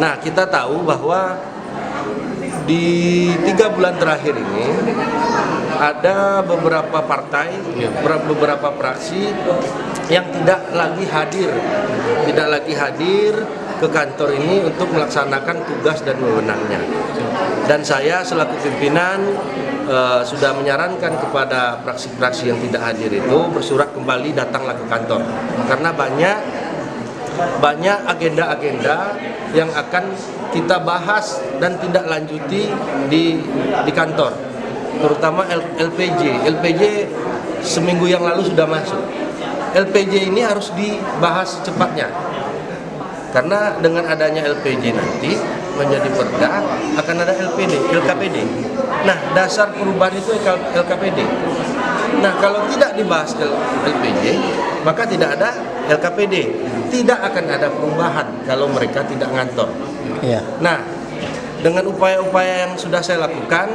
Nah, kita tahu bahwa di 3 bulan terakhir ini ada beberapa partai, beberapa fraksi yang tidak lagi hadir ke kantor ini untuk melaksanakan tugas dan wewenangnya. Dan saya selaku pimpinan sudah menyarankan kepada fraksi-fraksi yang tidak hadir itu bersurat kembali datanglah ke kantor, karena banyak agenda-agenda yang akan kita bahas dan tidak lanjuti di kantor, terutama LPJ seminggu yang lalu sudah masuk. LPJ ini harus dibahas secepatnya, karena dengan adanya LPJ nanti menjadi perda akan ada LKPD. Nah, dasar perubahan itu LKPD. Nah, kalau tidak dibahas LPJ, maka tidak ada LKPD. Tidak akan ada perubahan kalau mereka tidak ngantor. Iya. Nah, dengan upaya-upaya yang sudah saya lakukan,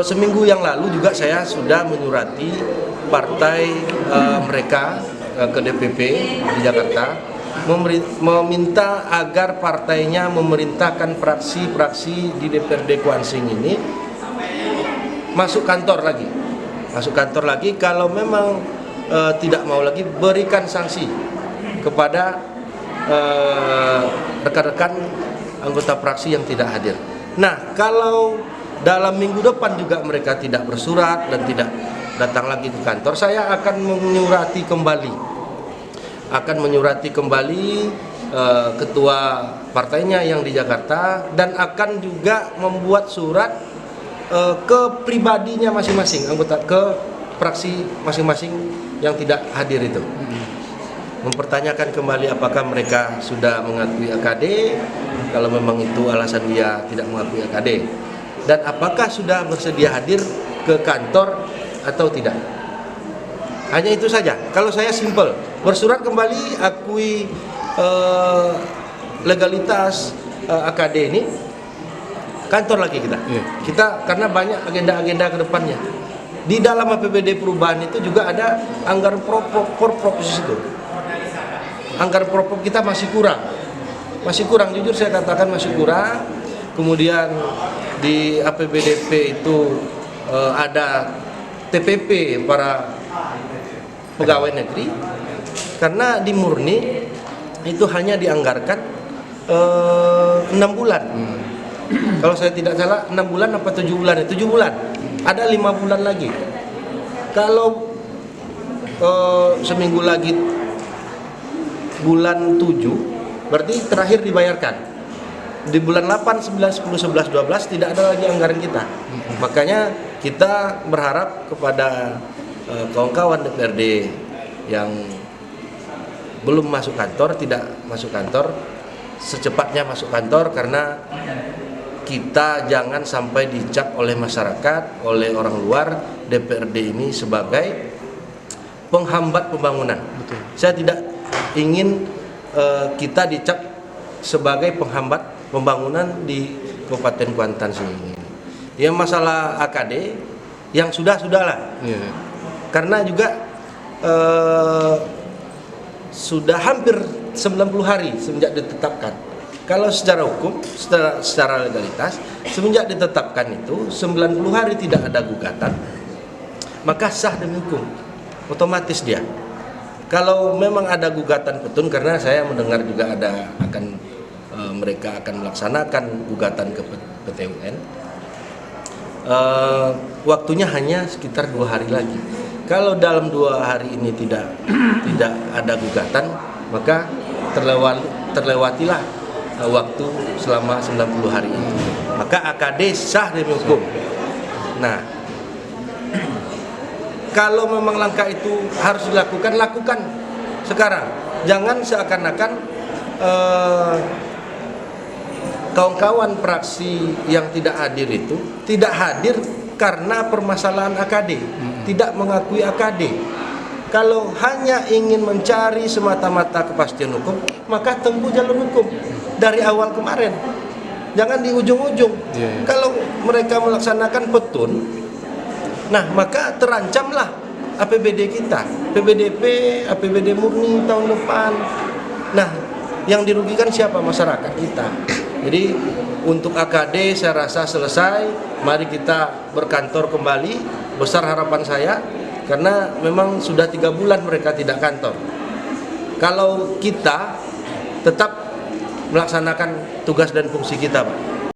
seminggu yang lalu juga saya sudah menyurati partai mereka ke DPP di Jakarta, meminta agar partainya memerintahkan fraksi-fraksi di DPRD Kuansing ini masuk kantor lagi. Kalau memang tidak mau lagi, berikan sanksi kepada rekan-rekan anggota fraksi yang tidak hadir. Nah, kalau dalam minggu depan juga mereka tidak bersurat dan tidak datang lagi ke kantor, saya akan menyurati kembali ketua partainya yang di Jakarta, dan akan juga membuat surat ke pribadinya masing-masing, anggota ke fraksi masing-masing yang tidak hadir itu, mempertanyakan kembali apakah mereka sudah mengakui AKD, kalau memang itu alasan dia tidak mengakui AKD, dan apakah sudah bersedia hadir ke kantor atau tidak. Hanya itu saja. Kalau saya simpel, bersurat kembali, akui legalitas AKD ini, kantor lagi kita karena banyak agenda-agenda ke depannya. Di dalam APBD perubahan itu juga ada anggaran porprov di situ. Anggaran porprov kita masih kurang, jujur saya katakan masih kurang. Kemudian di APBDP itu ada TPP para pegawai negeri, karena di Murni itu hanya dianggarkan 6 bulan. Kalau saya tidak salah 6 bulan apa 7 bulan? 7 bulan. Ada 5 bulan lagi. Kalau seminggu lagi bulan 7 berarti terakhir dibayarkan. Di bulan 8, 9, 10, 11, 12 tidak ada lagi anggaran kita. Makanya kita berharap kepada kawan-kawan DPRD yang belum masuk kantor, tidak masuk kantor, secepatnya masuk kantor, karena kita jangan sampai dicap oleh masyarakat, oleh orang luar, DPRD ini sebagai penghambat pembangunan. Betul. Saya tidak ingin kita dicap sebagai penghambat pembangunan di Kabupaten Kuantan sini. Ya, masalah AKD yang sudahlah. Yeah. Karena juga sudah hampir 90 hari semenjak ditetapkan. Kalau secara hukum, secara legalitas, semenjak ditetapkan itu 90 hari tidak ada gugatan, maka sah demi hukum, otomatis dia. Kalau memang ada gugatan petun, karena saya mendengar juga mereka akan melaksanakan gugatan ke PT UN, waktunya hanya sekitar 2 hari lagi. Kalau dalam 2 hari ini tidak ada gugatan, maka terlewatilah waktu selama 90 hari itu. Maka AKD sah demi hukum. Nah, kalau memang langkah itu harus dilakukan, lakukan sekarang. Jangan seakan-akan kawan-kawan fraksi yang tidak hadir itu tidak hadir karena permasalahan AKD, tidak mengakui AKD. Kalau hanya ingin mencari semata-mata kepastian hukum, maka tempuh jalur hukum dari awal kemarin. Jangan di ujung-ujung. Kalau mereka melaksanakan petun, nah maka terancamlah APBD kita, PBDP, APBD murni tahun depan. Nah, yang dirugikan siapa? Masyarakat kita. Jadi untuk AKD saya rasa selesai, mari kita berkantor kembali, besar harapan saya, karena memang sudah 3 bulan mereka tidak kantor. Kalau kita tetap melaksanakan tugas dan fungsi kita, Pak.